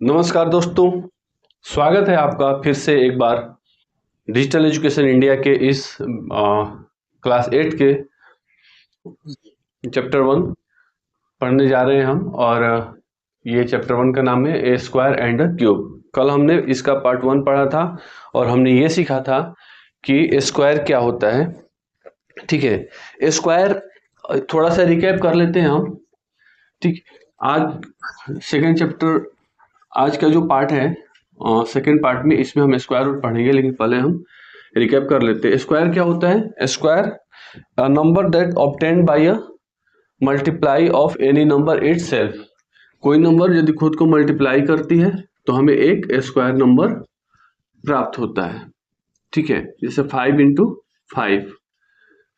नमस्कार दोस्तों, स्वागत है आपका फिर से एक बार डिजिटल एजुकेशन इंडिया के इस क्लास 8 के चैप्टर 1 पढ़ने जा रहे हैं हम। और ये चैप्टर 1 का नाम है ए स्क्वायर एंड अ क्यूब। कल हमने इसका पार्ट 1 पढ़ा था और हमने ये सीखा था कि ए स्क्वायर क्या होता है। ठीक है, ए स्क्वायर थोड़ा सा रिकैप कर लेते हैं हम। ठीक, आज सेकेंड चैप्टर, आज का जो पार्ट है सेकेंड पार्ट में, इसमें हम स्क्वायर रूट पढ़ेंगे, लेकिन पहले हम रिकैप कर लेते हैं। स्क्वायर क्या होता है? Square a number that obtained by a multiply of any number itself. कोई नंबर यदि खुद को मल्टीप्लाई करती है तो हमें एक स्क्वायर नंबर प्राप्त होता है। ठीक है, जैसे 5 into 5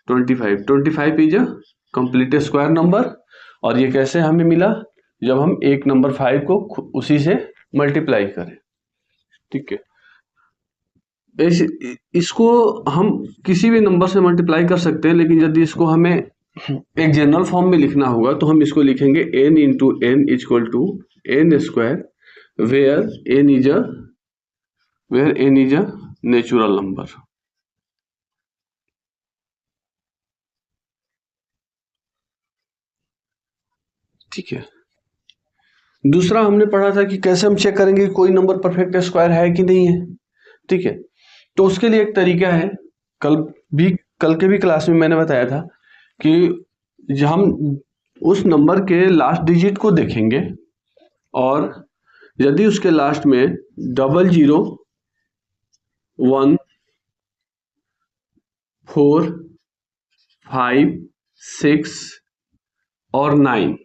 25। 25 is a complete square number. और ये कैसे हमें मिला? जब हम एक नंबर 5 को उसी से मल्टीप्लाई करें। ठीक है, इसको हम किसी भी नंबर से मल्टीप्लाई कर सकते हैं, लेकिन यदि इसको हमें एक जनरल फॉर्म में लिखना होगा तो हम इसको लिखेंगे n into N equal to N square, where n is a natural number. ठीक है, दूसरा हमने पढ़ा था कि कैसे हम चेक करेंगे कि कोई नंबर परफेक्ट स्क्वायर है कि नहीं है। ठीक है, तो उसके लिए एक तरीका है, कल के भी क्लास में मैंने बताया था कि हम उस नंबर के लास्ट डिजिट को देखेंगे और यदि उसके लास्ट में 00 1 4 5 6 और 9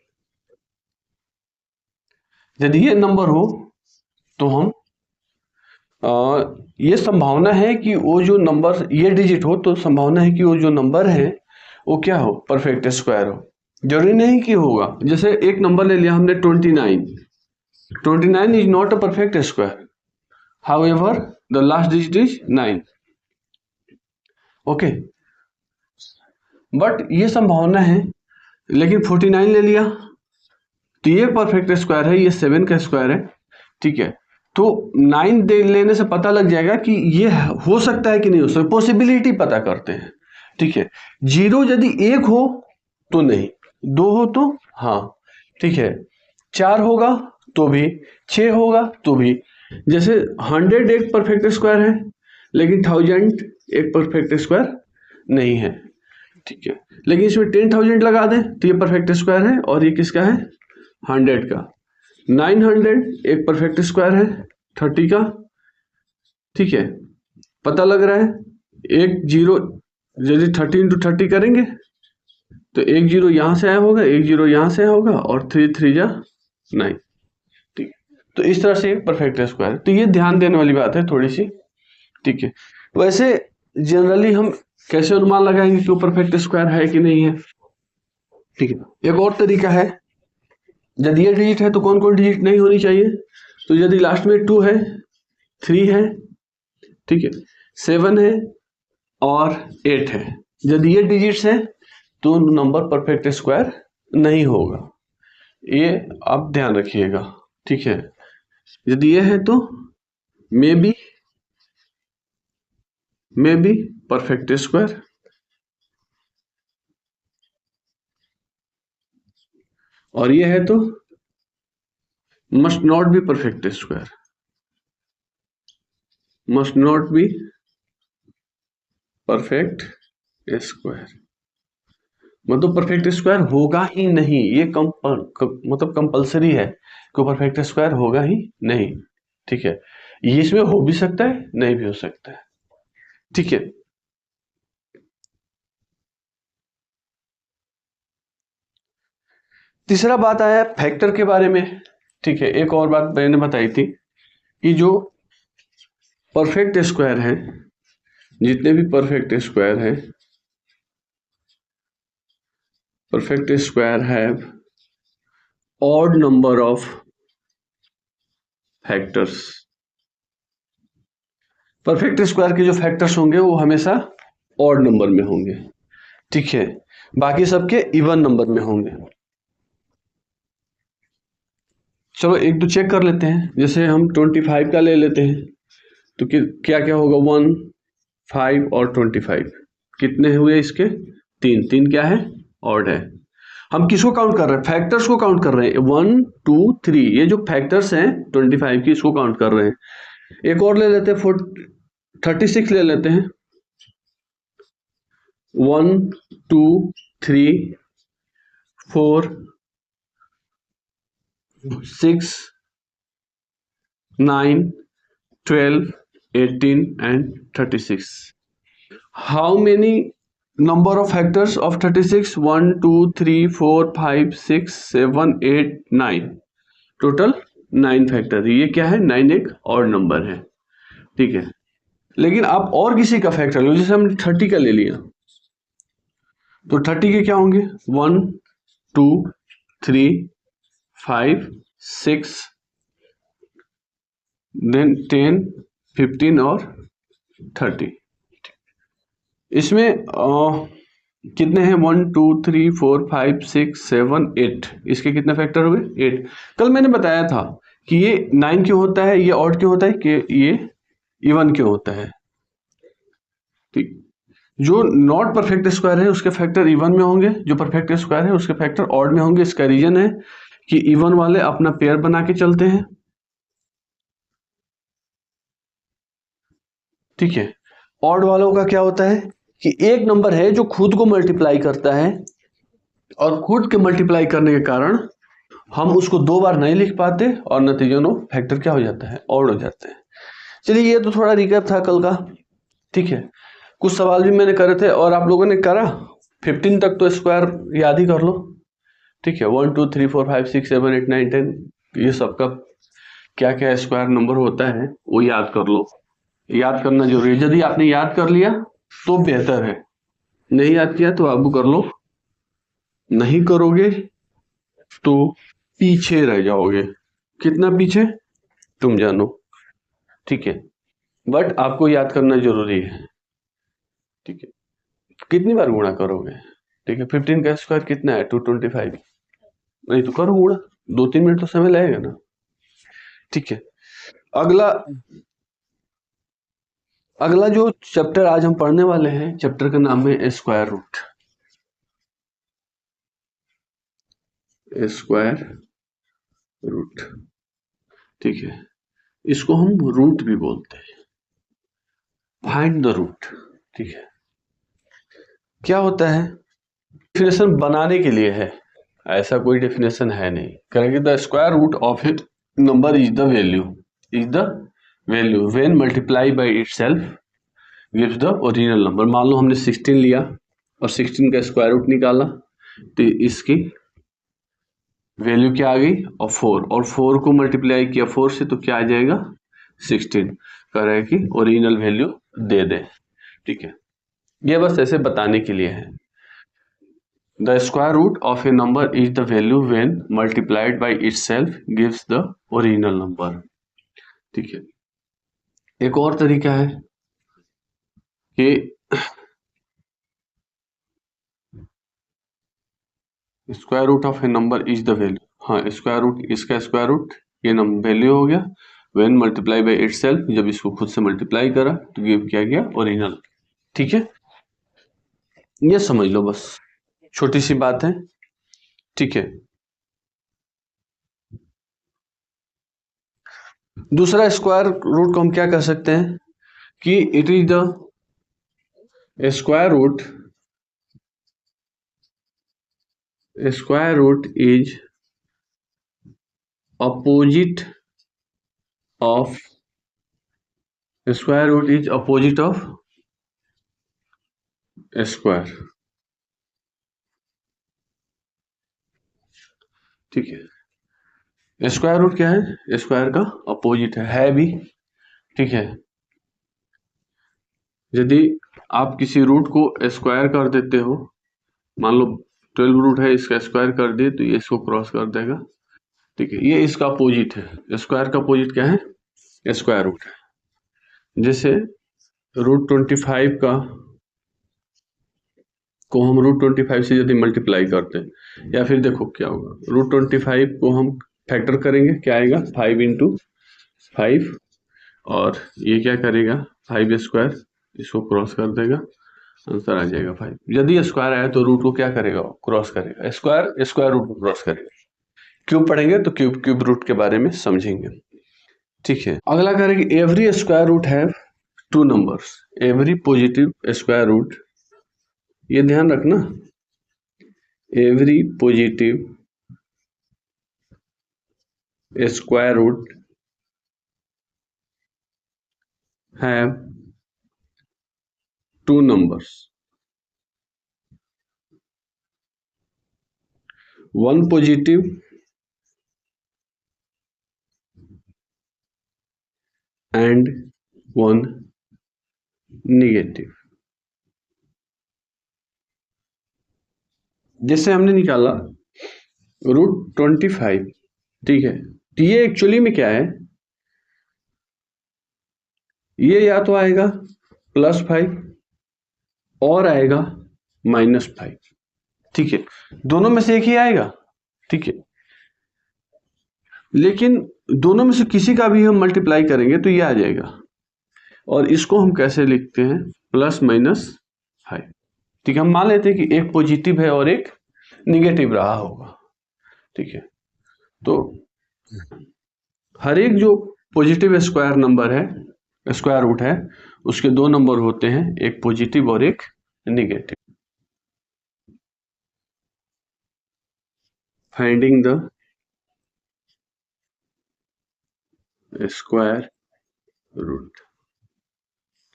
यदि ये नंबर हो तो हम ये संभावना है कि वो जो नंबर ये डिजिट हो, तो संभावना है कि वो जो नंबर है वो क्या हो? परफेक्ट स्क्वायर हो। जरूरी नहीं कि होगा। जैसे एक नंबर ले लिया हमने 29 is not a perfect square, however the last digit is 9। Okay, but ये संभावना है। लेकिन 49 ले लिया तो ये परफेक्ट स्क्वायर है, ये 7 का स्क्वायर है। ठीक है, तो 9 दे लेने से पता लग जाएगा कि ये हो सकता है कि नहीं हो सकता, पॉसिबिलिटी पता करते हैं। ठीक है, 0 यदि 1 हो तो नहीं, 2 हो तो हाँ। ठीक है, 4 होगा तो भी, 6 होगा तो भी। जैसे 100 एक परफेक्ट स्क्वायर है, लेकिन 1000 एक परफेक्ट स्क्वायर नहीं है। ठीक है, लेकिन इसमें 10,000 लगा दें तो ये परफेक्ट स्क्वायर है, और ये किसका है? 100 का। 900 एक परफेक्ट स्क्वायर है 30 का। ठीक है, पता लग रहा है एक जीरो, यदि 30 इंटू 30 करेंगे तो एक जीरो यहां से आया होगा, एक जीरो यहां से आया होगा, और 3 3 जा 9। ठीक, तो इस तरह से एक परफेक्ट स्क्वायर। तो ये ध्यान देने वाली बात है थोड़ी सी। ठीक है, वैसे जनरली हम कैसे अनुमान लगाएंगे कि वो परफेक्ट स्क्वायर है कि नहीं है? ठीक है, एक और तरीका है, यदि ये डिजिट है तो कौन कौन डिजिट नहीं होनी चाहिए? तो यदि लास्ट में 2 है, 3 है, ठीक है, 7 है और 8 है, यदि ये डिजिट्स है तो नंबर परफेक्ट स्क्वायर नहीं होगा। ये आप ध्यान रखिएगा। ठीक है, यदि ये है तो मे बी परफेक्ट स्क्वायर, और ये है तो must not be perfect square, must not be perfect square. मतलब परफेक्ट स्क्वायर होगा ही नहीं, ये मतलब कंपलसरी है कि परफेक्ट स्क्वायर होगा ही नहीं। ठीक है, ये इसमें हो भी सकता है, नहीं भी हो सकता है। ठीक है, तीसरा बात आया फैक्टर के बारे में। ठीक है, एक और बात मैंने बताई थी कि जो परफेक्ट स्क्वायर है, जितने भी परफेक्ट स्क्वायर है, perfect square have odd number of factors. Perfect square के जो फैक्टर्स होंगे वो हमेशा ऑड नंबर में होंगे। ठीक है, बाकी सबके इवन नंबर में होंगे। चलो एक तो चेक कर लेते हैं, जैसे हम 25 का ले लेते हैं तो क्या क्या होगा, 1, 5 और 25 कितने हुए इसके, 3, 3 क्या है, ऑड है। हम किसको काउंट कर रहे हैं, फैक्टर्स को काउंट कर रहे हैं, 1 2 3 ये जो फैक्टर्स हैं 25 की इसको काउंट कर रहे हैं। एक और ले लेते हैं 36 ले लेते हैं, 1 2 3 4 6 9 12 18 and 36. How many number of factors of 36? 1 2 3 4 5 6 7 8 9, total 9 factor. ये क्या है, 9 एक और नंबर है, ठीक है। लेकिन आप और किसी का फैक्टर लो, जैसे हमने 30 का ले लिया तो 30 के क्या होंगे, 1 2 3 5 6 देन 10 15 और 30। इसमें कितने हैं, 1 2 3 4 5 6 7 8, इसके कितने फैक्टर हुए, 8। कल मैंने बताया था कि ये 9 क्यों होता है, ये ऑड क्यों होता है, कि ये इवन क्यों होता है। ठीक, जो नॉट परफेक्ट स्क्वायर है उसके फैक्टर इवन में होंगे, जो परफेक्ट स्क्वायर है उसके फैक्टर ऑड में होंगे। इसका रीजन है कि इवन वाले अपना पेयर बना के चलते हैं, ठीक है। ऑड वालों का क्या होता है कि एक नंबर है जो खुद को मल्टीप्लाई करता है, और खुद के मल्टीप्लाई करने के कारण हम उसको 2 बार नहीं लिख पाते और नतीजन फैक्टर क्या हो जाता है, ऑड हो जाते हैं। चलिए ये तो थोड़ा रिकैप था कल का, ठीक है। कुछ सवाल भी मैंने करे थे और आप लोगों ने करा, 15 तक तो स्क्वायर याद ही कर लो, ठीक है। 1 2 3 4 5 6 7 8 9 10 ये सबका क्या क्या स्क्वायर नंबर होता है वो याद कर लो। याद करना जरूरी है, यदि आपने याद कर लिया तो बेहतर है, नहीं याद किया तो आप कर लो, नहीं करोगे तो पीछे रह जाओगे। कितना पीछे तुम जानो, ठीक है। बट आपको याद करना जरूरी है, ठीक है। कितनी बार गुणा करोगे, ठीक है। 15 का स्क्वायर कितना है, 225, नहीं तो करो गुणा, 2-3 मिनट तो समय लगेगा ना, ठीक है। अगला जो चैप्टर आज हम पढ़ने वाले हैं, चैप्टर का नाम है स्क्वायर रूट। स्क्वायर रूट, ठीक है। इसको हम रूट भी बोलते हैं, फाइंड द रूट, ठीक है। क्या होता है, डेफिनेशन बनाने के लिए है, ऐसा कोई डेफिनेशन है नहीं। करेंगे the square root of it number is the value when multiply by itself gives the original number. मान लो हमने 16 लिया और 16 का स्क्वायर रूट निकाला तो इसकी वैल्यू क्या आ गई, और 4, और 4 को मल्टीप्लाई किया 4 से तो क्या आ जाएगा, 16। कह रहे हैं कि ओरिजिनल वैल्यू दे दे, ठीक है। ये बस ऐसे बताने के लिए है। The square root of a number is the value when multiplied by itself gives the original number, ठीक है। एक और तरीका है कि square root of a number is the value, हाँ स्क्वायर रूट, इसका स्क्वायर रूट ये नंबर वैल्यू हो गया, व्हेन मल्टीप्लाई बाय इटसेल्फ, जब इसको खुद से मल्टीप्लाई करा तो गिव क्या गया, ओरिजिनल, ठीक है। ये समझ लो, बस छोटी सी बात है, ठीक है। दूसरा स्क्वायर रूट को हम क्या कह सकते हैं कि it is the square root is opposite of square, ठीक है। स्क्वायर रूट क्या है, स्क्वायर का अपोजिट है भी, ठीक है। यदि आप किसी रूट को स्क्वायर कर देते हो, मान लो 12 रूट है, इसका स्क्वायर कर दिए तो ये इसको क्रॉस कर देगा, ठीक है। ये इसका अपोजिट है, स्क्वायर का अपोजिट क्या है, स्क्वायर रूट है। जैसे रूट 25 को हम रूट 25 से यदि मल्टीप्लाई करते हैं, या फिर देखो क्या होगा, रूट 25 को हम फैक्टर करेंगे, क्या आएगा 5 इंटू 5, और ये क्या करेगा 5 स्क्वायर, इसको क्रॉस कर देगा, आंसर आ जाएगा 5। यदि स्क्वायर आया तो रूट को क्या करेगा, क्रॉस करेगा, स्क्वायर स्क्वायर रूट को क्रॉस करेगा। क्यूब पढ़ेंगे तो क्यूब क्यूब रूट के बारे में समझेंगे। ठीक है, अगला करेंगे every square root have two numbers, every positive square root, ये ध्यान रखना, every positive square root have two numbers, one positive and one negative। जैसे हमने निकाला √25, ठीक है, तो ये एक्चुअली में क्या है, ये या तो आएगा +5 और आएगा -5, ठीक है, दोनों में से एक ही आएगा, ठीक है, लेकिन दोनों में से किसी का भी हम मल्टीप्लाई करेंगे तो ये आ जाएगा, और इसको हम कैसे लिखते हैं, +-5, ठीक है, हम मान लेते हैं कि एक पॉजिटिव है और एक निगेटिव रहा होगा, ठीक है, तो हर एक जो पॉजिटिव स्क्वायर नंबर है, स्क्वायर रूट है, उसके दो नंबर होते हैं, एक पॉजिटिव और एक negative. Finding the square root,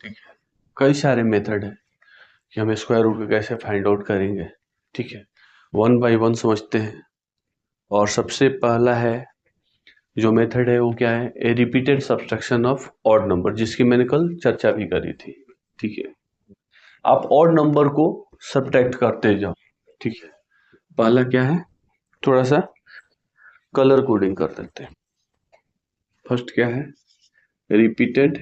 ठीक है, कई सारे मेथड है कि हम स्क्वायर रूट को कैसे फाइंड आउट करेंगे, ठीक है, 1 बाय 1 समझते हैं। और सबसे पहला है जो मेथड है वो क्या है, a repeated subtraction of odd number, जिसकी मैंने कल चर्चा भी करी थी, ठीक है, आप ऑड नंबर को सब्ट्रैक्ट करते जाओ, ठीक है। पहला क्या है, थोड़ा सा कलर कोडिंग कर देते हैं। फर्स्ट क्या है, repeated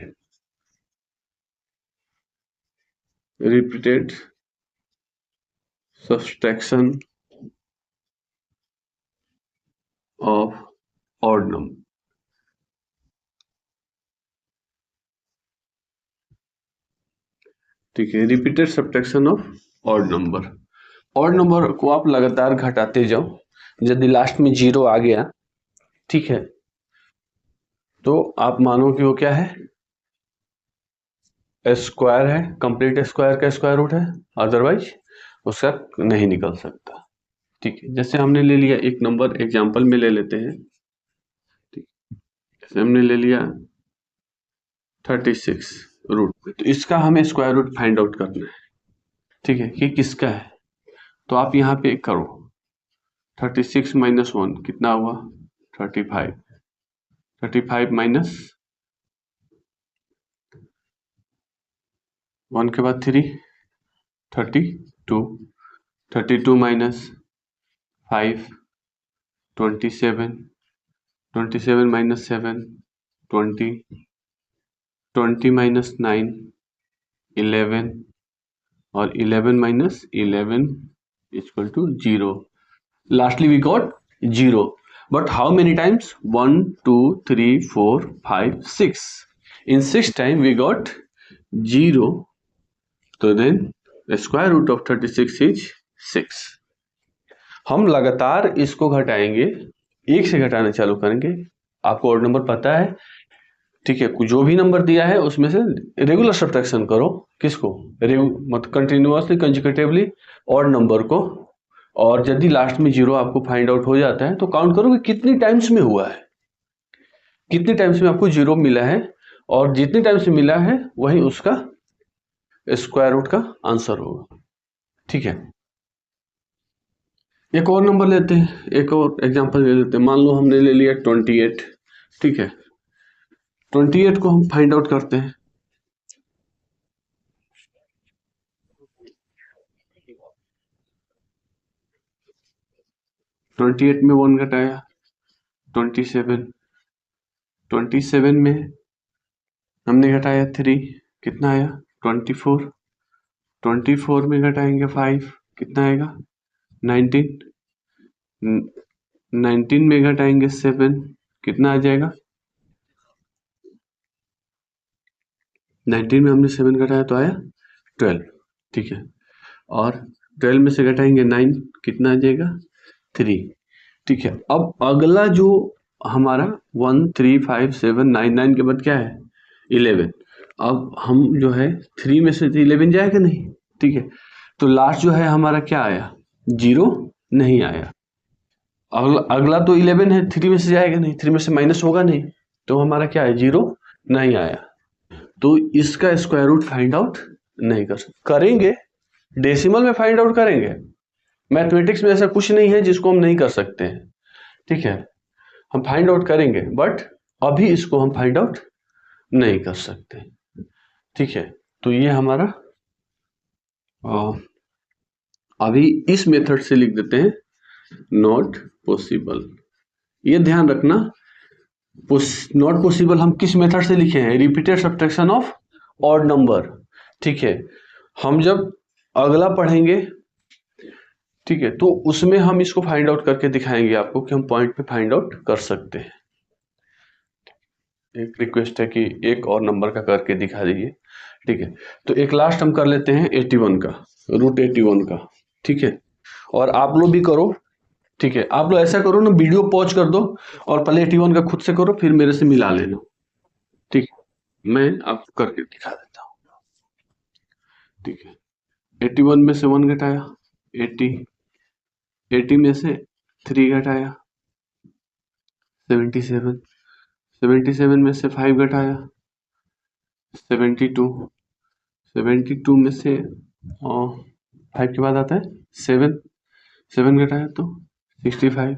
subtraction of odd number, ठीक है, repeated subtraction of odd number. Odd number को आप लगातार घटाते जाओ, यदि लास्ट में 0 आ गया, ठीक है, तो आप मानो कि वो क्या है, स्क्वायर है, कंप्लीट स्क्वायर का स्क्वायर रूट है, अदरवाइज उसका नहीं निकल सकता, ठीक है। जैसे हमने ले लिया एक नंबर, एग्जांपल में ले लेते हैं, ठीक, जैसे हमने ले लिया 36 रूट, तो इसका हमें स्क्वायर रूट फाइंड आउट करना है, ठीक है, कि किसका है, तो आप यहाँ पे करो 36 - 1 कितना हुआ, 35, 35 माइनस 1 के बाद 3, 32, 32 माइनस 5, 27, 27 माइनस 7, 20, 20 माइनस 9, 11, और 11 minus 11 equal to 0। Lastly we got 0, but how many times, 1 2 3 4 5 6, in 6 time we got 0, so then the square root of 36 is 6। हम लगातार इसको घटाएंगे, एक से घटाना चालू करेंगे, आपको ऑड नंबर पता है, ठीक है, जो भी नंबर दिया है उसमें से रेगुलर सब्ट्रैक्शन करो, किसको, मतलब कंटिन्यूअसली कंसेक्यूटिवली ऑड नंबर को, और यदि लास्ट में 0 आपको फाइंड आउट हो जाता है तो काउंट करो कि कितनी टाइम्स में हुआ है, कितनी टाइम्स में आपको 0 मिला है, और जितनी टाइम्स में मिला है वही उसका स्क्वायर रूट का आंसर होगा, ठीक है। एक और नंबर लेते हैं, एक और एग्जांपल ले लेते हैं, मान लो हमने ले लिया 28, ठीक है, 28 को हम फाइंड आउट करते हैं, ट्वेंटी एट में 1 घटाया 27, 27 में हमने घटाया 3, कितना आया 24, 24 में घटाएंगे 5, कितना आएगा 19, 19 में घटाएंगे 7, कितना आ जाएगा? 19 में हमने 7 घटाया तो आया 12, ठीक है। और 12 में से घटाएंगे 9, कितना आ जाएगा? 3, ठीक है। अब अगला जो हमारा 1 3 5 7 9, 9 के बाद क्या है? 11। अब हम जो है 3 में से 11 जाएगा नहीं, ठीक है। तो लास्ट जो है हमारा क्या आया? 0 नहीं आया। अगला तो 11 है, 3 में से जाएगा नहीं, 3 में से माइनस होगा नहीं, तो हमारा क्या है? 0 नहीं आया। तो इसका स्क्वायर रूट फाइंड आउट नहीं कर सकते। करेंगे, डेसिमल में फाइंड आउट करेंगे। मैथमेटिक्स में ऐसा कुछ नहीं है जिसको हम नहीं कर सकते हैं, ठीक है। हम फाइंड आउट करेंगे, बट अभी इसको हम फाइंड आउट नहीं कर सकते, ठीक है। तो ये हमारा अभी इस मेथड से लिख देते हैं, नॉट पॉसिबल। ये ध्यान रखना, नॉट पॉसिबल हम किस मेथड से लिखे हैं? Repeated subtraction of odd number, ठीक है। हम जब अगला पढ़ेंगे, ठीक है, तो उसमें हम इसको फाइंड आउट करके दिखाएंगे आपको कि हम पॉइंट पे फाइंड आउट कर सकते हैं। एक रिक्वेस्ट है कि एक और नंबर का करके दिखा दीजिए, ठीक है। तो एक लास्ट हम कर लेते हैं 81 का, रूट 81 का, ठीक है। और आप लोग भी करो, ठीक है। आप लोग ऐसा करो ना, वीडियो पॉज कर दो और पहले 81 का खुद से करो, फिर मेरे से मिला लेना, ठीक है। मैं आपको करके दिखा देता हूँ, ठीक है। 81 में से 1 घटाया, 80 में से 3 घटाया 77, 77 में से 5 घटाया 72, 72 में से 5 के बाद आता है 7, 7 घटाया तो 65,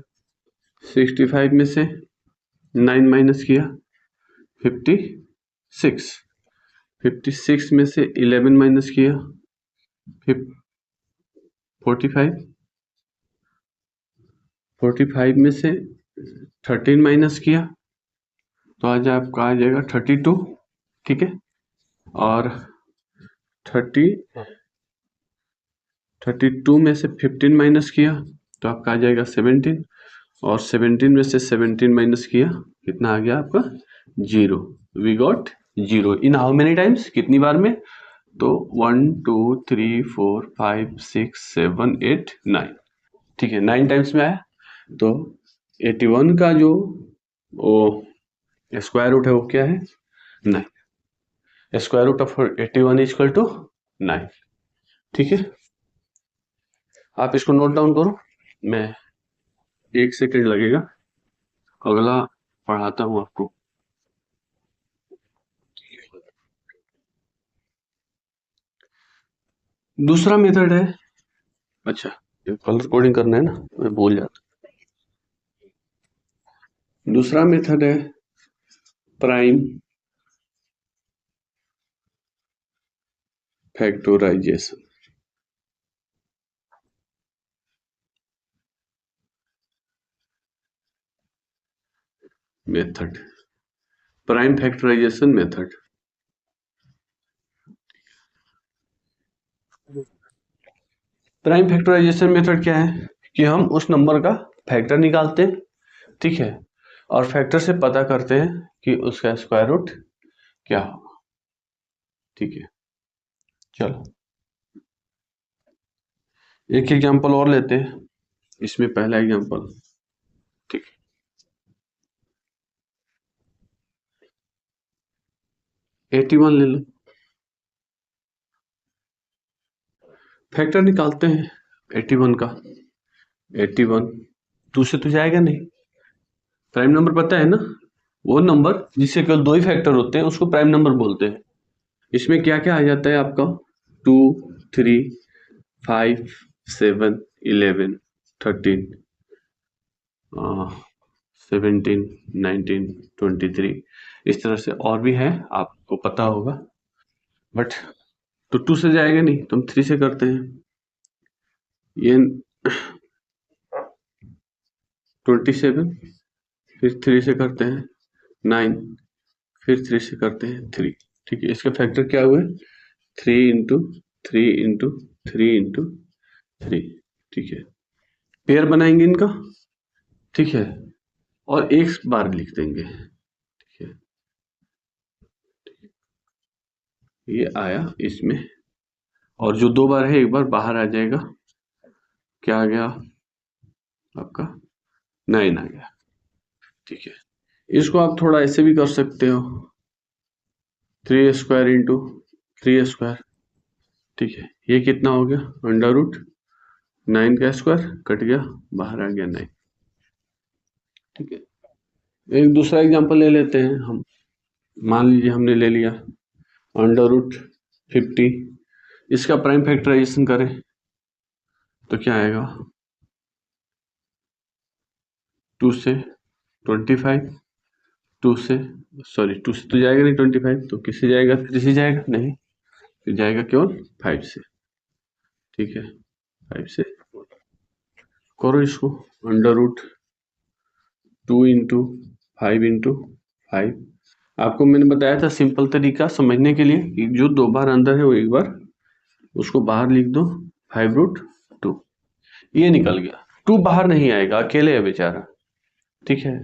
65 में से 9 माइनस किया 56, 56 में से 11 माइनस किया 45, 45 में से 13 माइनस किया तो आज आपका आ जाएगा 32, ठीक है। और 32 में से 15 माइनस किया तो आपका आ जाएगा 17, और 17 में से 17 माइनस किया, कितना आ गया आपका? 0। We got 0 in how many times? कितनी बार में? तो 1 2 3 4 5 6 7 8 9, ठीक है, 9 टाइम्स में आया। तो 81 का जो स्क्वायर रूट है वो क्या है? 9। Square root of 81 is equal to 9, ठीक है। आप इसको नोट डाउन करो, मैं 1 सेकेंड लगेगा, अगला पढ़ाता हूं आपको। दूसरा मेथड है, अच्छा कलर कोडिंग करना है ना, मैं भूल जाता। दूसरा मेथड है prime factorization. Method, prime factorization method. Prime factorization method क्या है कि हम उस नंबर का फैक्टर निकालते हैं, ठीक है, और फैक्टर से पता करते हैं कि उसका स्क्वायर रूट क्या होगा, ठीक है। चलो एक एग्जांपल और लेते हैं, इसमें पहला एग्जांपल, ठीक है, 81 ले लो। फैक्टर निकालते हैं 81 का, 81 2 से तो जाएगा नहीं, प्राइम नंबर पता है ना, वो नंबर जिससे केवल 2 ही फैक्टर होते हैं उसको प्राइम नंबर बोलते हैं। इसमें क्या क्या आ जाता है आपका? 2 3 5 7 11 13 17 19 23, इस तरह से और भी है, आपको पता होगा, बट तो 2 से जाएगा नहीं तो हम 3 से करते हैं। ये 27, फिर 3 से करते हैं 9, फिर 3 से करते हैं 3, ठीक है। इसका फैक्टर क्या हुआ? 3 इंटू 3 इंटू 3 इंटू 3, ठीक है। पेयर बनाएंगे इनका, ठीक है, और एक बार लिख देंगे। ठीक है, ये आया इसमें, और जो 2 बार है एक बार बाहर आ जाएगा। क्या आ गया आपका? 9 आ गया। ठीक है, इसको आप थोड़ा ऐसे भी कर सकते हो, 3 स्क्वायर इंटू 3 स्क्वायर। ठीक है, ये कितना हो गया? अंडर रूट 9 का स्क्वायर कट गया, बाहर आ गया 9। ठीक है, एक दूसरा एग्जांपल ले लेते हैं हम। मान लीजिए हमने ले लिया अंडर रूट 50, इसका प्राइम फैक्टराइजेशन करें तो क्या आएगा? 2 से 25, 2 से तो जाएगा नहीं 25, तो किससे जाएगा? 3 से जाएगा नहीं, तो जाएगा केवल 5 से। ठीक है, 5 से करो इसको, अंडर रूट 2 इंटू 5 इंटू 5। आपको मैंने बताया था सिंपल तरीका समझने के लिए कि जो 2 बार अंदर है वो एक बार उसको बाहर लिख दो, 5√2। ये निकल गया, 2 बाहर नहीं आएगा, अकेले है बेचारा। ठीक है,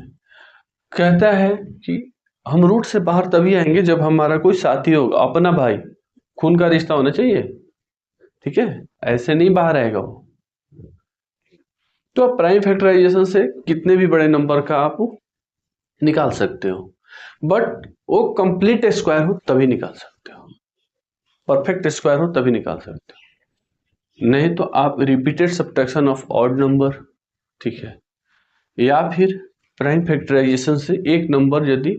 कहता है कि हम रूट से बाहर तभी आएंगे जब हमारा कोई साथी होगा, अपना भाई, खून का रिश्ता होना चाहिए। ठीक है, ऐसे नहीं बाहर आएगा वो। तो आप प्राइम फैक्टराइजेशन से कितने भी बड़े नंबर का आप निकाल सकते हो, बट वो कंप्लीट स्क्वायर हो तभी निकाल सकते हो, परफेक्ट स्क्वायर हो तभी निकाल सकते हो, नहीं तो आप repeated subtraction of odd number. ठीक है, या फिर प्राइम फैक्टराइजेशन से एक नंबर यदि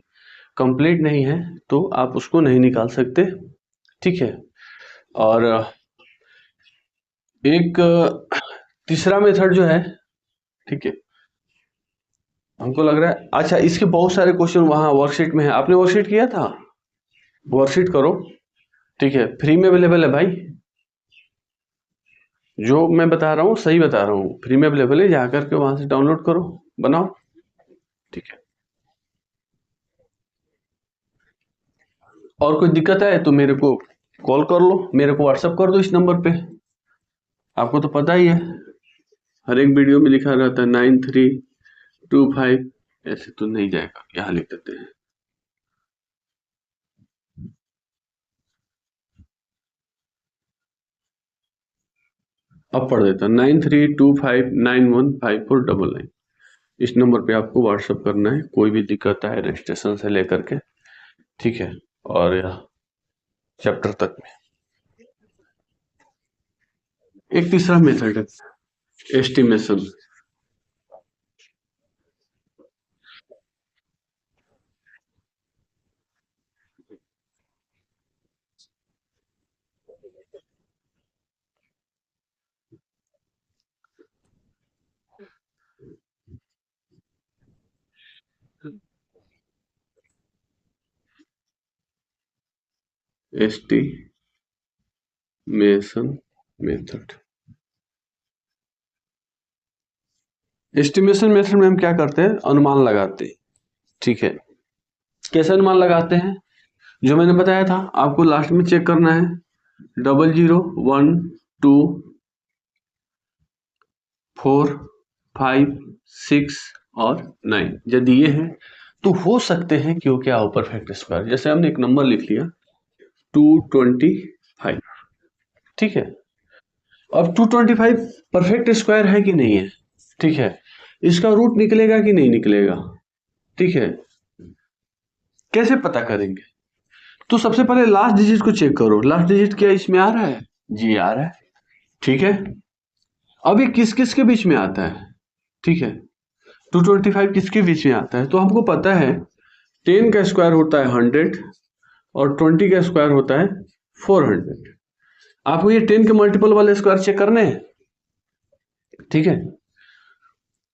कंप्लीट नहीं है तो आप उसको नहीं निकाल सकते। ठीक है, और एक तीसरा मेथड जो है, ठीक है, हमको लग रहा है, अच्छा इसके बहुत सारे क्वेश्चन वहाँ वर्कशीट में है, आपने वर्कशीट किया था? वर्कशीट करो। ठीक है, फ्री में अवेलेबल है भाई, जो मैं बता रहा हूँ सही बता रहा हूँ, फ्री में अवेलेबल है, जा करके वहां से डाउनलोड करो, बनाओ। ठीक है, और कोई दिक्कत है तो मेरे को कॉल कर लो, मेरे को व्हाट्सअप कर दो इस नंबर पे। आपको तो पता ही है, हर एक वीडियो में लिखा रहता है 9325, ऐसे तो नहीं जाएगा, यहाँ लिख देते हैं। अब पढ़ देता 9325915499। इस नंबर पे आपको व्हाट्सअप करना है, कोई भी दिक्कत है रजिस्ट्रेशन से लेकर के। ठीक है, और चैप्टर तक में। एक तीसरा मेथड है estimation. Estimation method, estimation method में हम क्या करते हैं? अनुमान लगाते हैं। ठीक है, कैसे अनुमान लगाते हैं? जो मैंने बताया था आपको लास्ट में चेक करना है, 00 1 2 4 5 6 और 9, यदि ये है तो हो सकते हैं कि वो क्या हो, परफेक्ट स्क्वायर। जैसे हमने एक नंबर लिख लिया 225। ठीक है, अब 225 परफेक्ट स्क्वायर है कि नहीं है? ठीक है, इसका रूट निकलेगा कि नहीं निकलेगा? ठीक है, कैसे पता करेंगे? तो सबसे पहले लास्ट डिजिट को चेक करो, लास्ट डिजिट क्या इसमें आ रहा है? जी आ रहा है। ठीक है, अब ये किस किस के बीच में आता है? ठीक है, 225 किसके बीच में आता है? तो हमको पता है 10 का स्क्वायर होता है 100 और 20 का स्क्वायर होता है 400। आपको ये 10 के मल्टीपल वाले स्क्वायर चेक करने हैं। ठीक है,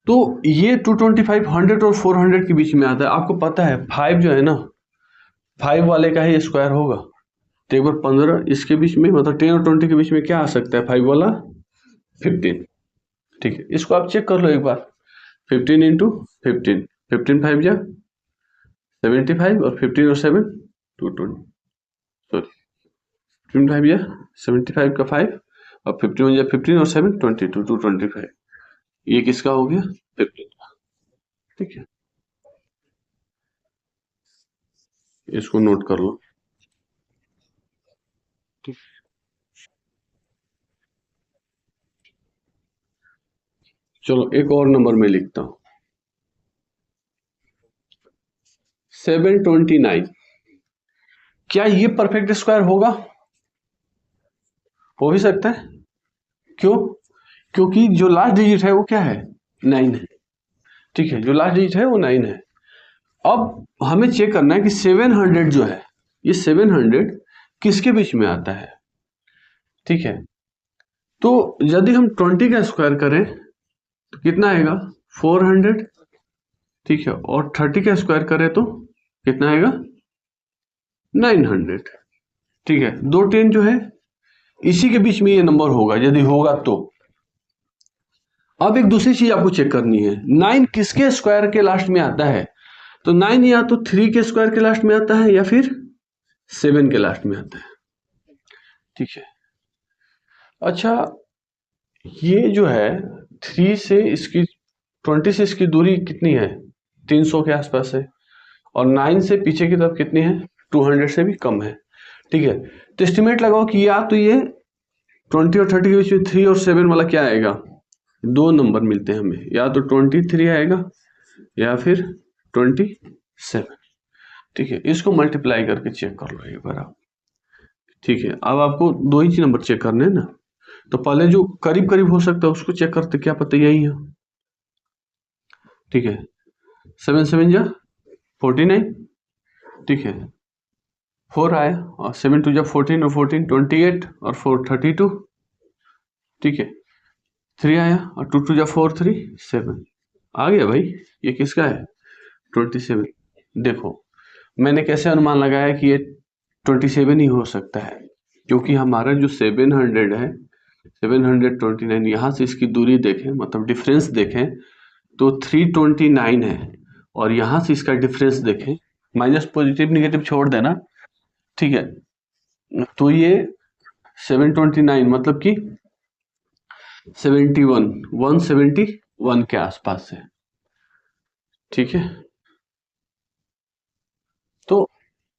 तो ये 225 100 और 400 के बीच में आता है। आपको पता है 5 जो है ना, 5 वाले का ही स्क्वायर होगा, तो एक बार 15 इसके बीच में, मतलब 10 और 20 के बीच में क्या आ सकता है? 5 वाला 15। ठीक है, इसको आप चेक कर लो एक बार, 15 इंटू 15, 15 5 जा 75, और 15 और 7 220, सॉरी 15 5 जा 75 का 5, और 15 जा 15 और 7 22, 225। ये किसका हो गया? 15 का। ठीक है, इसको नोट कर लो। ठीक, चलो एक और नंबर में लिखता हूं, 729। क्या ये परफेक्ट स्क्वायर होगा? हो भी सकता है। क्यों? क्योंकि जो लास्ट डिजिट है वो क्या है? 9 है। ठीक है, जो लास्ट डिजिट है वो 9 है। अब हमें चेक करना है कि 700 जो है, ये 700 किसके बीच में आता है। ठीक है, तो यदि हम 20 का स्क्वायर करें तो कितना आएगा? 400। ठीक है, और 30 का स्क्वायर करें तो कितना आएगा? 900। ठीक है, दो 10 जो है इसी के बीच में ये नंबर होगा, यदि होगा तो। अब एक दूसरी चीज आपको चेक करनी है, 9 किसके स्क्वायर के लास्ट में आता है? तो 9 या तो 3 के स्क्वायर के लास्ट में आता है या फिर 7 के लास्ट में आता है। ठीक है, अच्छा, ये जो है 3 से इसकी 20 से इसकी दूरी कितनी है? 300 के आसपास है। और 9 से पीछे की तरफ कितनी है? 200 से भी कम है। ठीक है, तो एस्टिमेट लगाओ कि या तो ये 20 और 30 के बीच में 3 और 7 वाला क्या आएगा? दो नंबर मिलते हैं हमें, या तो 23 आएगा या फिर 27। ठीक है, इसको मल्टीप्लाई करके चेक कर लो एक बार आप। ठीक है, अब आपको दो ही नंबर चेक करने हैं ना, तो पहले जो करीब करीब हो सकता है उसको चेक करते, क्या पता यही है। ठीक है, 7 7 जा 49। ठीक है, 4 आया, और 7 2 जा 14 और 14 28 और 4 32। ठीक है, 3 आया, और 2 2 जा 4 3 7 आ गया भाई। ये किसका है? 27। देखो मैंने कैसे अनुमान लगाया कि ये 27 ही हो सकता है, क्योंकि हमारा जो 700 है, 729, यहाँ से इसकी दूरी देखें, मतलब डिफरेंस देखें तो 329 है, और यहाँ से इसका डिफरेंस देखें, माइनस पॉजिटिव निगेटिव छोड़ देना। ठीक है, तो ये 729 मतलब कि 171 के आसपास है। ठीक है, तो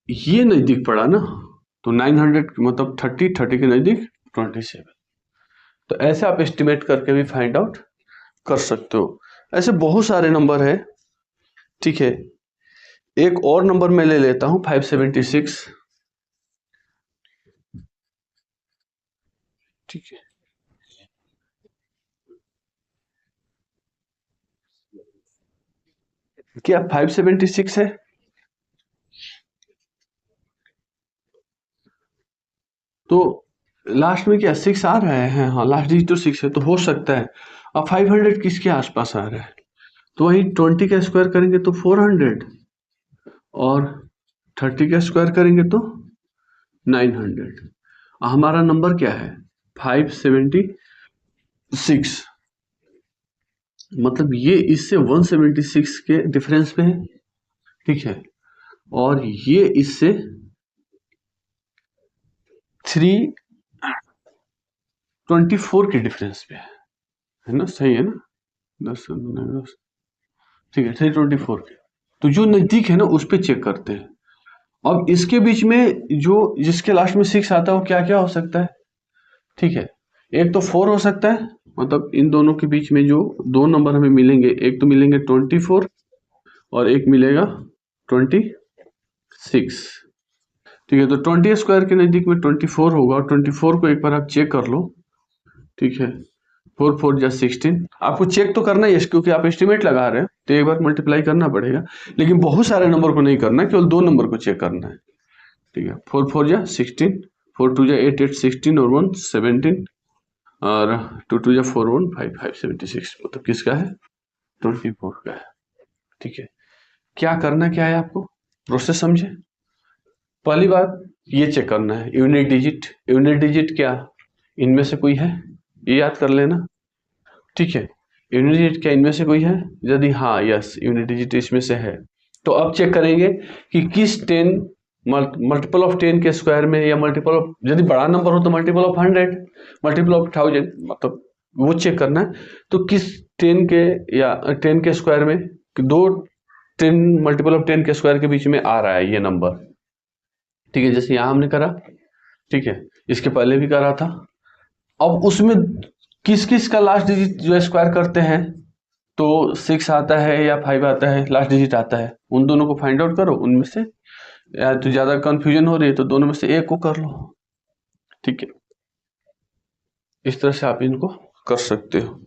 ये नजदीक पड़ा ना, तो 900 मतलब 30 के नजदीक 27। तो ऐसे आप एस्टिमेट करके भी फाइंड आउट कर सकते हो। ऐसे बहुत सारे नंबर है। ठीक है, एक और नंबर मैं ले लेता हूं 576। ठीक है, क्या 576 है? तो लास्ट में क्या 6 आ रहा है? हाँ, लास्ट डिजिट तो 6 है, तो हो सकता है। अब 500 किसके आसपास आ रहा है? तो वही 20 का स्क्वायर करेंगे तो 400, और 30 का स्क्वायर करेंगे तो 900। हमारा नंबर क्या है? 576। मतलब ये इससे 176 के डिफरेंस पे है। ठीक है, और ये इससे 324 के डिफरेंस पे है ना? सही है ना? 10 10। ठीक है, 324 के। तो जो नजदीक है ना उस पे चेक करते हैं। अब इसके बीच में जो जिसके लास्ट में 6 आता है वो क्या क्या हो सकता है? ठीक है, एक तो 4 हो सकता है, मतलब इन दोनों के बीच में जो दो नंबर हमें मिलेंगे, एक तो मिलेंगे 24 और एक मिलेगा 26। ठीक है, तो 20 स्क्वायर के नजदीक में 24 होगा, और 24 को एक बार आप चेक कर लो। ठीक है, 4 4 जा 16। आपको चेक तो करना ही है, क्योंकि आप एस्टिमेट लगा रहे हैं तो एक बार मल्टीप्लाई करना पड़ेगा, लेकिन बहुत सारे नंबर को नहीं करना, केवल दो नंबर को चेक करना है। ठीक है, 4 4 जा 16, 4 2 जा 8 8 16 और 1 17, और 2 2 जा 4 1 5 5 76। मतलब किसका है? 24 का है। ठीक है, क्या करना क्या है आपको, प्रोसेस समझे। पहली बात ये चेक करना है यूनिट डिजिट। यूनिट डिजिट क्या इनमें से कोई है? ये याद कर लेना। ठीक है, यूनिट डिजिट क्या इनमें से कोई है? यदि हाँ, यस, यूनिट डिजिट इसमें से है, तो अब चेक करेंगे कि किस 10 मल्टीपल ऑफ 10 के स्क्वायर में, या मल्टीपल ऑफ, यदि बड़ा नंबर हो तो मल्टीपल ऑफ 100, मल्टीपल ऑफ 1000, मतलब वो चेक करना है। तो किस 10 के या 10 के स्क्वायर में कि 10 मल्टीपल ऑफ 10 के स्क्वायर के बीच में आ रहा है ये नंबर, ठीक है, जैसे यहां हमने करा, ठीक है, इसके पहले भी करा था। अब उसमें किस किस का लास्ट डिजिट जो स्क्वायर करते हैं तो 6 आता है या 5 आता है, लास्ट डिजिट आता है, उन दोनों को फाइंड आउट करो, उनमें से या तो ज्यादा कंफ्यूजन हो रही है तो दोनों में से एक को कर लो, ठीक है। इस तरह से आप इनको कर सकते हो।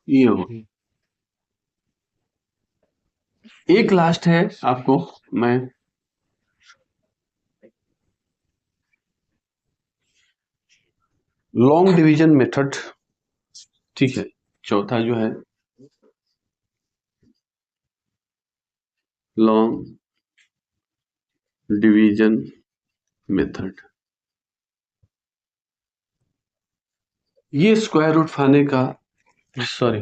ये हो, एक लास्ट है आपको मैं लॉन्ग डिवीजन मेथड, ठीक है, चौथा जो है लॉन्ग डिवीजन मेथड। ये स्क्वायर रूट पाने का, सॉरी,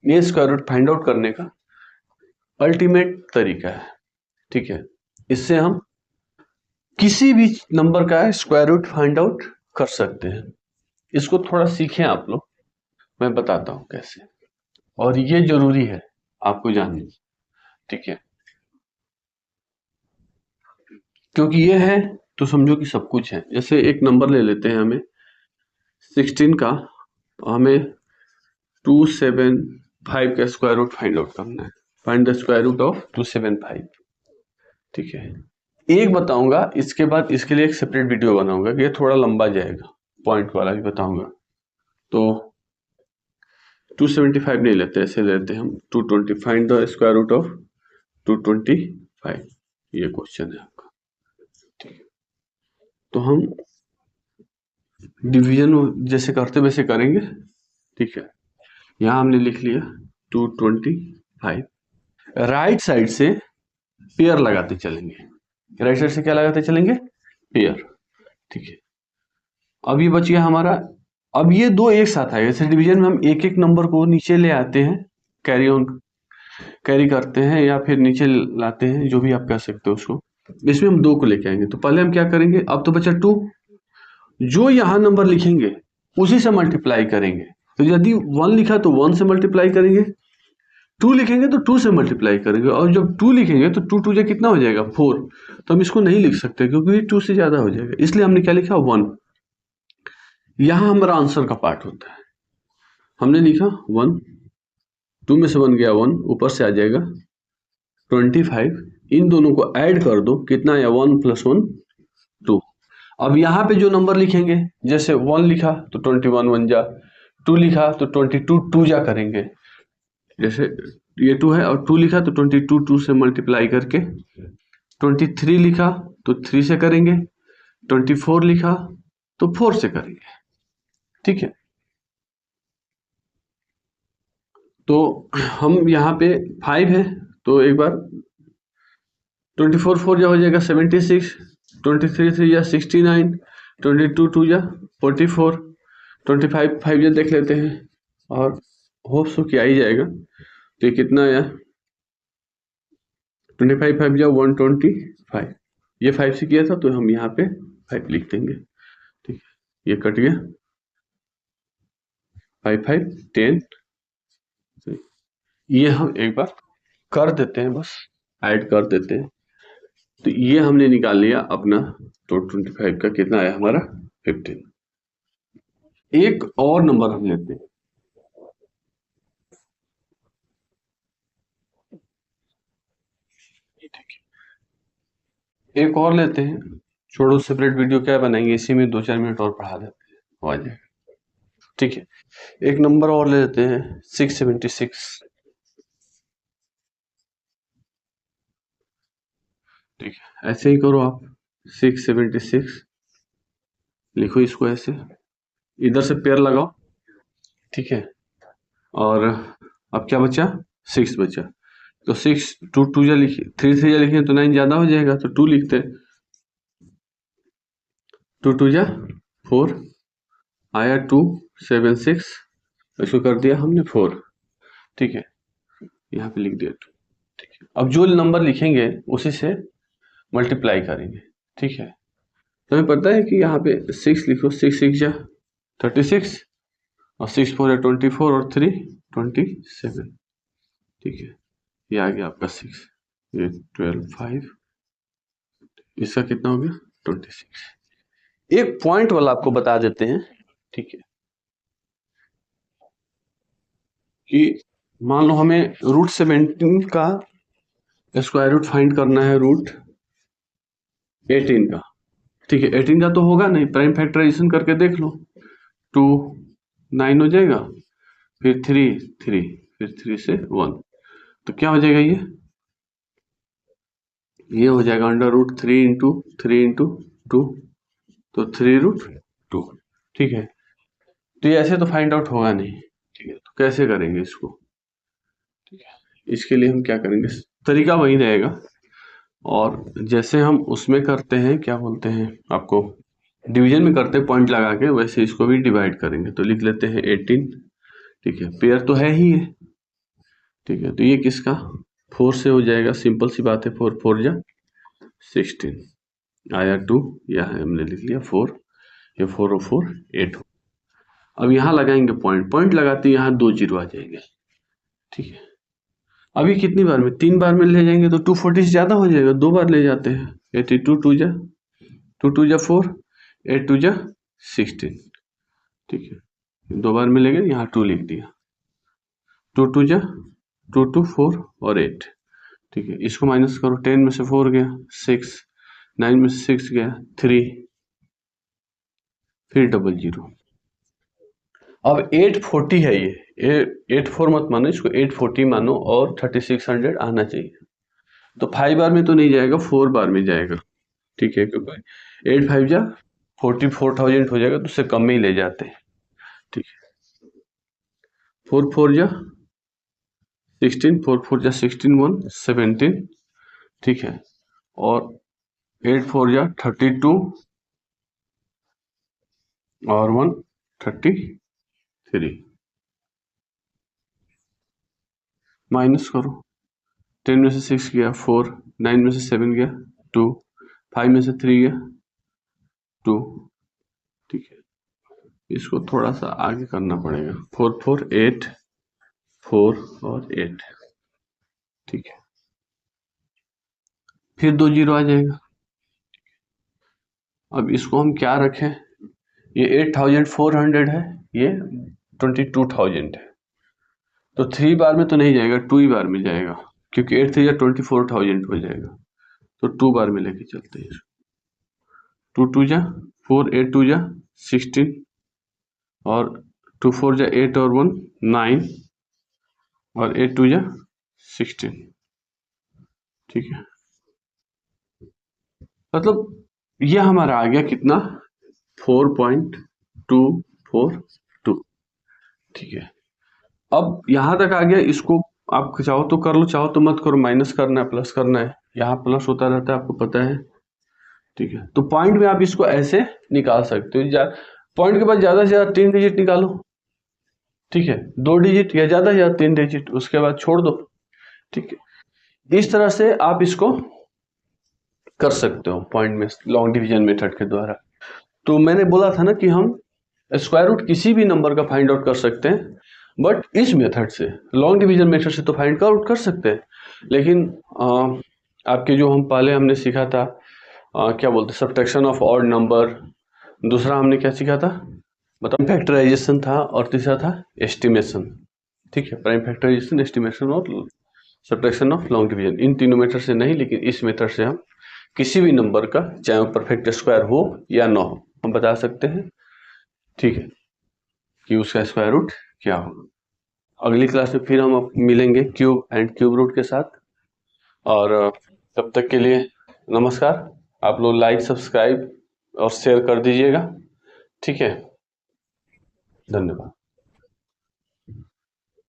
ये स्क्वायर रूट फाइंड आउट करने का अल्टीमेट तरीका है, ठीक है। इससे हम किसी भी नंबर का स्क्वायर रूट फाइंड आउट कर सकते हैं। इसको थोड़ा सीखें आप लोग, मैं बताता हूं कैसे, और ये जरूरी है आपको जानना, ठीक है, क्योंकि ये है तो समझो कि सब कुछ है। जैसे एक नंबर ले लेते हैं हमें 16 का, तो हमें 275 का स्क्वायर रूट फाइंड आउट करना है, find the square root of 275, ठीक है। एक बताऊंगा, इसके बाद इसके लिए एक सेपरेट वीडियो बनाऊंगा कि ये थोड़ा लंबा जाएगा, पॉइंट वाला भी बताऊंगा। तो 275 नहीं लेते, ऐसे लेते हैं हम 220, find the square root of 225, ये क्वेश्चन है आपका, ठीक है। तो हम डिवीजन जैसे करते वैसे करेंगे, ठीक है। यहां हमने लिख लिया 225, राइट साइड से पेयर लगाते चलेंगे, राइट साइड से क्या लगाते चलेंगे, पेयर, ठीक है। अब ये बच गया हमारा, अब ये दो एक साथ आए, जैसे डिवीजन में हम एक एक नंबर को नीचे ले आते हैं, कैरी ऑन कैरी करते हैं या फिर नीचे लाते हैं, जो भी आप कह सकते हो उसको। इसमें हम दो को लेके आएंगे, तो पहले हम क्या करेंगे, अब तो बचा 2, जो यहां नंबर लिखेंगे उसी से मल्टीप्लाई करेंगे। तो यदि 1 लिखा तो 1 से मल्टीप्लाई करेंगे, 2 लिखेंगे तो 2 से मल्टीप्लाई करेंगे, और जब 2 लिखेंगे तो 2 2 कितना हो जाएगा, 4। तो हम इसको नहीं लिख सकते क्योंकि 2 से ज्यादा हो जाएगा, इसलिए हमने क्या लिखा, 1। यहां हमारा आंसर का पार्ट होता है, हमने लिखा 1, 2 में से 1 गया 1, ऊपर से आ जाएगा 25, इन दोनों को ऐड कर दो, कितना आया, 1 + 1 2। अब यहाँ पे जो नंबर लिखेंगे, जैसे 1 लिखा तो 21 1 जा, 2 लिखा तो 22 2 जा करेंगे, जैसे ये 2 है और 2 लिखा तो 22 2 से मल्टीप्लाई करके, 23 लिखा तो 3 से करेंगे, 24 लिखा तो 4 से करेंगे, ठीक है। तो हम यहाँ पे 5 है, तो एक बार 24 4 जा हो जाएगा 76, 23 3 जा 69, 22 2 जा 44, 25 5 जा देख लेते हैं, और होप सो कि आ ही जाएगा। तो ये कितना आया, 25 5 जा 125, ये 5 से किया था तो हम यहाँ पे 5 लिख देंगे, ठीक है। ये कट गया, 5 5 10, ये हम एक बार कर देते हैं, बस ऐड कर देते हैं। तो ये हमने निकाल लिया अपना, तो 25 का कितना आया हमारा, 15। एक और नंबर हम लेते हैं, एक और लेते हैं, छोड़ो सेपरेट वीडियो क्या बनाएंगे, इसी में 2-4 मिनट और पढ़ा देते हैं, हो जाएगा, ठीक है। एक नंबर और ले लेते हैं 676, ठीक है। ऐसे ही करो आप, 676 लिखो इसको ऐसे, इधर से पेयर लगाओ, ठीक है। और अब क्या बचा, 6 बचा, तो 6 2 2 जा लिखिए, 3 3 जा लिखिए तो 9 ज्यादा हो जाएगा, तो 2 लिखते, 2 2 जा 4 आया, 2 7 6, इसको कर दिया हमने 4, ठीक है। यहाँ पे लिख दिया 2, ठीक है। अब जो नंबर लिखेंगे उसी से मल्टीप्लाई करेंगे, ठीक है। तो हमें पता है कि यहाँ पे 6 लिखो, 6 6 जा 36, और 6 4 है 24 और 3 27। ठीक है, ये आ गया आपका 6, ये 12 5, इसका कितना हो गया 26। एक पॉइंट वाला आपको बता देते हैं, ठीक है, कि मान लो हमें रूट 17 का स्क्वायर रूट फाइंड करना है रूट 18 का। ठीक है, 18 का तो होगा नहीं, प्राइम फैक्टराइजेशन करके देख लो, 2 9 हो जाएगा, फिर 3 3, फिर 3 से 1, तो क्या हो जाएगा, ये हो जाएगा अंडर रूट 3 इंटू 3 इंटू 2, तो 3 रूट 2। ठीक है, तो ये ऐसे तो फाइंड आउट होगा नहीं। ठीक है, तो कैसे करेंगे इसको? ठीक है, इसके लिए हम क्या करेंगे, तरीका वही रहेगा, और जैसे हम उसमें करते हैं, क्या बोलते हैं आपको, डिवीजन में करते हैं पॉइंट लगा के, वैसे इसको भी डिवाइड करेंगे। तो लिख लेते हैं 18। ठीक है, पेयर तो है ही है। ठीक है, तो ये किसका 4 से हो जाएगा, सिंपल सी बात है, 4 4 जा 16 आया 2, यहाँ हमने लिख लिया 4, ये 4 और 4 8 हो। अब यहाँ लगाएंगे पॉइंट, पॉइंट लगाते यहाँ 2 जीरो आ जाएंगे। ठीक है, अभी कितनी बार में, 3 बार में ले जाएंगे तो 240 से ज्यादा हो जाएगा, 2 बार ले जाते हैं, 82 2 जा 2 2 जा 4, 8 2 जा 16। ठीक है, 2 बार में ले गए, यहाँ 2 लिख दिया, 2 2 जा 2 2 4 और 8। ठीक है, इसको माइनस करो, 10 में से 4 गया 6, 9 में से 6 गया 3, फिर 00। अब 840 है ये 84 मत मानो इसको, 840 मानो, और 3600 आना चाहिए। तो 5 बार में तो नहीं जाएगा, 4 बार में जाएगा। ठीक है, क्योंकि 8 5 जा 44,000 हो जाएगा, तो उससे कम में ही ले जाते हैं। ठीक है, 4 4 जा 16, 4 4 जा 16 1 17। ठीक है, और 8 4 जा 32 और 1 33, माइनस करो, 10 में से 6 गया 4, 9 में से 7 गया 2, 5 में से 3 गया 2। ठीक है, इसको थोड़ा सा आगे करना पड़ेगा, 4 4 8 4 और 8। ठीक है, फिर 2 जीरो आ जाएगा। अब इसको हम क्या रखें, ये 8400 है, ये 22,000 है, तो 3 बार में तो नहीं जाएगा, 2 ही बार में जाएगा, क्योंकि 8 3 24,000 हो जाएगा, तो 2 बार में लेके चलते हैं। 2 2 जा 4, 8 2 जा 16, और 2 4 जा 8 और 1 9, और 8 2 जा 16। ठीक है, मतलब ये हमारा आ गया कितना, 4.242। ठीक है, अब यहां तक आ गया, इसको आप चाहो तो कर लो, चाहो तो मत करो, माइनस करना है प्लस करना है, यहाँ प्लस होता रहता है, आपको पता है। ठीक है, तो पॉइंट में आप इसको ऐसे निकाल सकते हो, पॉइंट के बाद ज्यादा से ज्यादा 3 डिजिट निकालो। ठीक है, 2 डिजिट या ज्यादा से ज्यादा 3 डिजिट, उसके बाद छोड़ दो। ठीक है, इस तरह से आप इसको कर सकते हो पॉइंट में, लॉन्ग डिवीजन मेथड के द्वारा। तो मैंने बोला था ना कि हम स्क्वायर रूट किसी भी नंबर का फाइंड आउट कर सकते हैं, बट इस मेथड से, लॉन्ग डिवीजन मेथड से तो फाइंड आउट कर सकते हैं, लेकिन आपके जो हम पहले हमने सीखा था, क्या बोलते हैं, सब्ट्रैक्शन ऑफ ऑड नंबर, दूसरा हमने क्या सीखा था, मतलब फैक्टराइजेशन था, और तीसरा था एस्टिमेशन। ठीक है, प्राइम फैक्टराइजेशन, एस्टिमेशन और सब्ट्रैक्शन ऑफ लॉन्ग डिवीजन, इन तीनों मेथड से नहीं, लेकिन इस मेथड से हम किसी भी नंबर का, चाहे वो परफेक्ट स्क्वायर हो या ना हो, हम बता सकते हैं। ठीक है, कि उसका स्क्वायर रूट क्या होगा। अगली क्लास में फिर हम मिलेंगे क्यूब एंड क्यूब रूट के साथ, और तब तक के लिए नमस्कार। आप लोग लाइक सब्सक्राइब और शेयर कर दीजिएगा। ठीक है, धन्यवाद।